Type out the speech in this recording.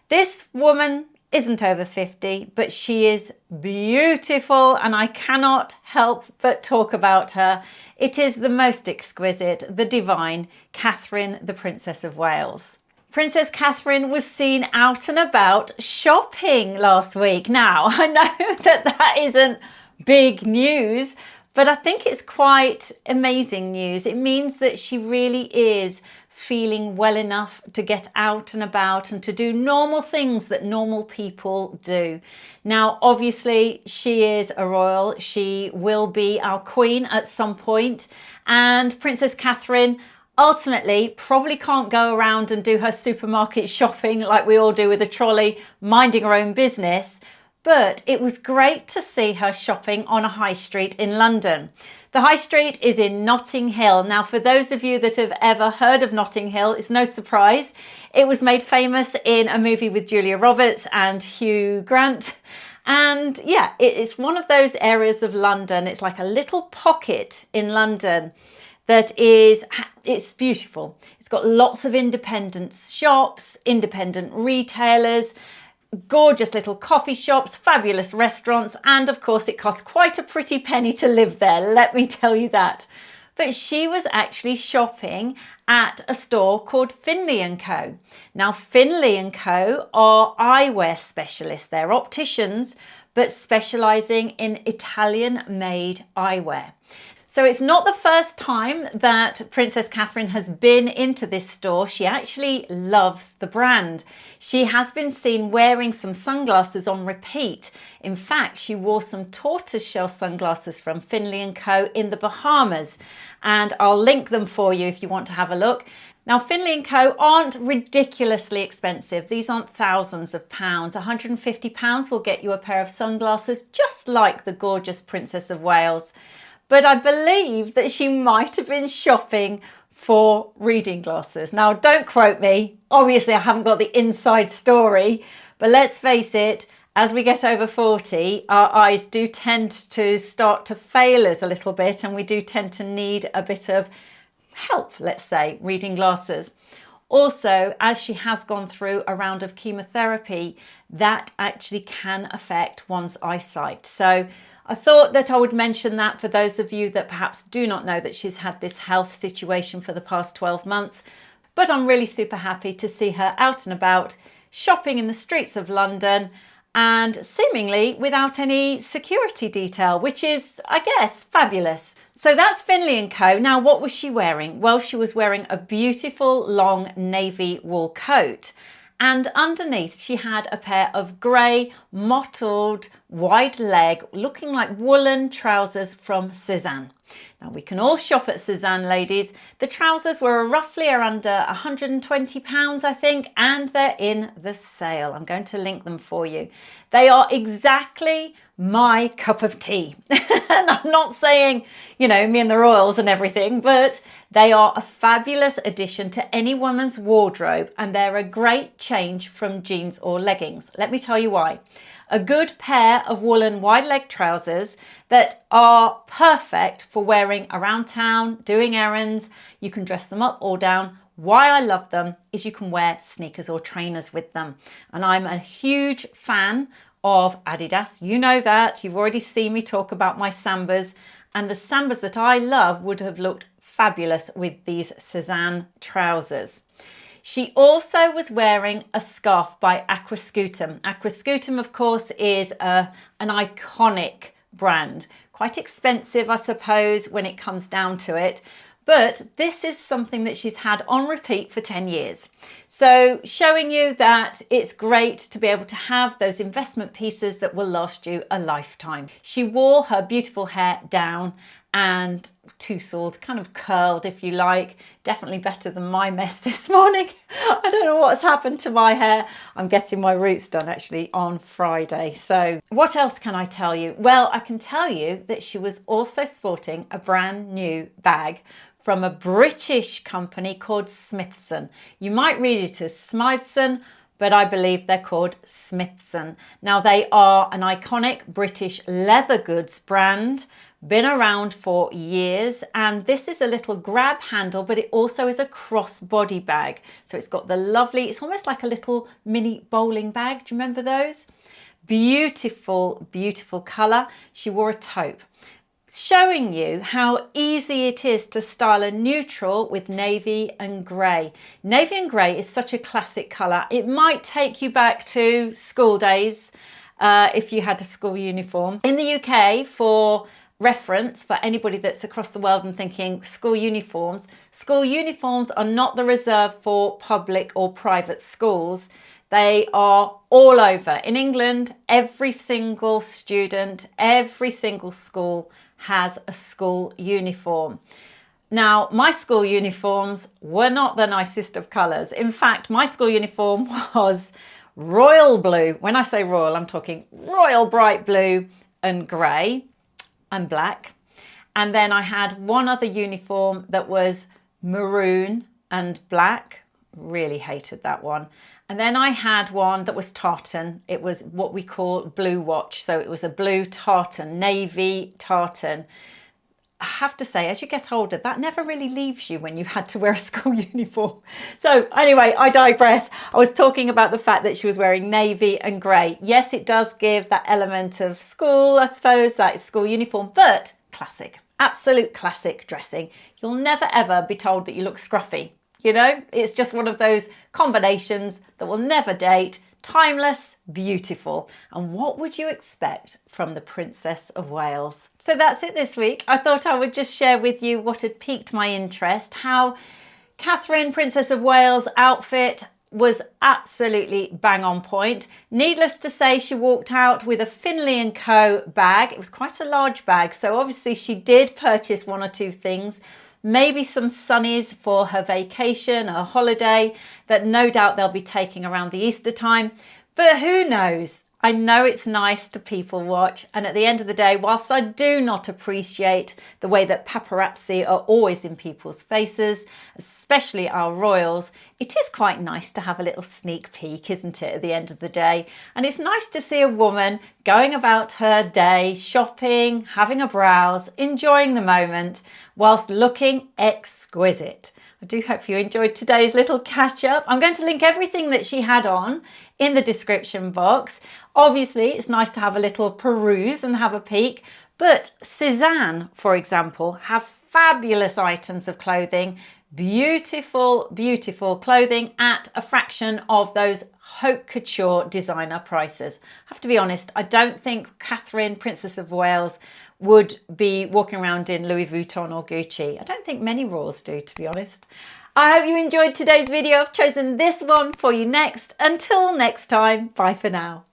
This woman isn't over 50, but she is beautiful and I cannot help but talk about her. It is the most exquisite, the divine Catherine, the Princess of Wales. Princess Catherine was seen out and about shopping last week. Now, I know that isn't big news, but I think it's quite amazing news. It means that she really is feeling well enough to get out and about and to do normal things that normal people do. Now, obviously, she is a royal. She will be our queen at some point, and Princess Catherine ultimately probably can't go around and do her supermarket shopping like we all do with a trolley, minding her own business. But it was great to see her shopping on a high street in London. The high street is in Notting Hill. Now, for those of you that have ever heard of Notting Hill, it's no surprise. It was made famous in a movie with Julia Roberts and Hugh Grant. And yeah, it's one of those areas of London. It's like a little pocket in London it's beautiful. It's got lots of independent shops, independent retailers, gorgeous little coffee shops, fabulous restaurants, and of course it costs quite a pretty penny to live there, let me tell you that. But she was actually shopping at a store called Finley and Co. Now, Finley and Co are eyewear specialists. They're opticians, but specialising in Italian-made eyewear. So it's not the first time that Princess Catherine has been into this store. She actually loves the brand. She has been seen wearing some sunglasses on repeat. In fact, she wore some tortoiseshell sunglasses from Finley & Co in the Bahamas. And I'll link them for you if you want to have a look. Now, Finley & Co aren't ridiculously expensive. These aren't thousands of pounds. £150 will get you a pair of sunglasses just like the gorgeous Princess of Wales. But I believe that she might have been shopping for reading glasses. Now, don't quote me. Obviously, I haven't got the inside story, but let's face it, as we get over 40, our eyes do tend to start to fail us a little bit, and we do tend to need a bit of help, let's say, reading glasses. Also, as she has gone through a round of chemotherapy, that actually can affect one's eyesight. So I thought that I would mention that for those of you that perhaps do not know that she's had this health situation for the past 12 months. But I'm really super happy to see her out and about, shopping in the streets of London and seemingly without any security detail, which is, I guess, fabulous. So that's Finley & Co. Now, what was she wearing? Well, she was wearing a beautiful long navy wool coat. And underneath she had a pair of grey, mottled, wide leg, looking like woolen trousers from Cézanne. Now, we can all shop at Cézanne, ladies. The trousers were roughly under £120, I think, and they're in the sale. I'm going to link them for you. They are exactly my cup of tea. And I'm not saying, you know, me and the royals and everything, but they are a fabulous addition to any woman's wardrobe, and they're a great change from jeans or leggings. Let me tell you why. A good pair of woolen wide leg trousers that are perfect for wearing around town, doing errands. You can dress them up or down. Why I love them is you can wear sneakers or trainers with them. And I'm a huge fan of Adidas. You know that. You've already seen me talk about my Sambas. And the Sambas that I love would have looked fabulous with these Cézanne trousers. She also was wearing a scarf by Aquascutum. Aquascutum, of course, is an iconic brand. Quite expensive, I suppose, when it comes down to it. But this is something that she's had on repeat for 10 years. So showing you that it's great to be able to have those investment pieces that will last you a lifetime. She wore her beautiful hair down and tousled, kind of curled if you like. Definitely better than my mess this morning. I don't know what's happened to my hair. I'm getting my roots done actually on Friday. So what else can I tell you? Well, I can tell you that she was also sporting a brand new bag from a British company called Smithson. You might read it as Smithson, but I believe they're called Smithson. Now, they are an iconic British leather goods brand, been around for years, and this is a little grab handle, but it also is a crossbody bag. So it's got the lovely, it's almost like a little mini bowling bag. Do you remember those? Beautiful, beautiful colour. She wore a taupe, showing you how easy it is to style a neutral with navy and grey. Navy and grey is such a classic colour. It might take you back to school days if you had a school uniform. In the UK, for reference, for anybody that's across the world and thinking school uniforms are not the reserve for public or private schools. They are all over. In England, every single student, every single school has a school uniform. Now, my school uniforms were not the nicest of colours. In fact, my school uniform was royal blue. When I say royal, I'm talking royal bright blue and grey and black. And then I had one other uniform that was maroon and black. Really hated that one. And then I had one that was tartan. It was what we call blue watch. So it was a blue tartan, navy tartan. I have to say, as you get older, that never really leaves you when you had to wear a school uniform. So anyway, I digress. I was talking about the fact that she was wearing navy and grey. Yes, it does give that element of school, I suppose, that school uniform, but classic, absolute classic dressing. You'll never ever be told that you look scruffy. You know, it's just one of those combinations that will never date, timeless, beautiful. And what would you expect from the Princess of Wales? So that's it this week. I thought I would just share with you what had piqued my interest, how Catherine, Princess of Wales outfit was absolutely bang on point. Needless to say, she walked out with a Finley and Co bag. It was quite a large bag, so obviously she did purchase one or two things. Maybe some sunnies for her vacation, her holiday, that no doubt they'll be taking around the Easter time. But who knows? I know it's nice to people watch. And at the end of the day, whilst I do not appreciate the way that paparazzi are always in people's faces, especially our royals, it is quite nice to have a little sneak peek, isn't it, at the end of the day? And it's nice to see a woman going about her day, shopping, having a browse, enjoying the moment, whilst looking exquisite. I do hope you enjoyed today's little catch up. I'm going to link everything that she had on in the description box. Obviously, it's nice to have a little peruse and have a peek. But Cézanne, for example, have fabulous items of clothing. Beautiful, beautiful clothing at a fraction of those haute couture designer prices. I have to be honest, I don't think Catherine, Princess of Wales, would be walking around in Louis Vuitton or Gucci. I don't think many royals do, to be honest. I hope you enjoyed today's video. I've chosen this one for you next. Until next time, bye for now.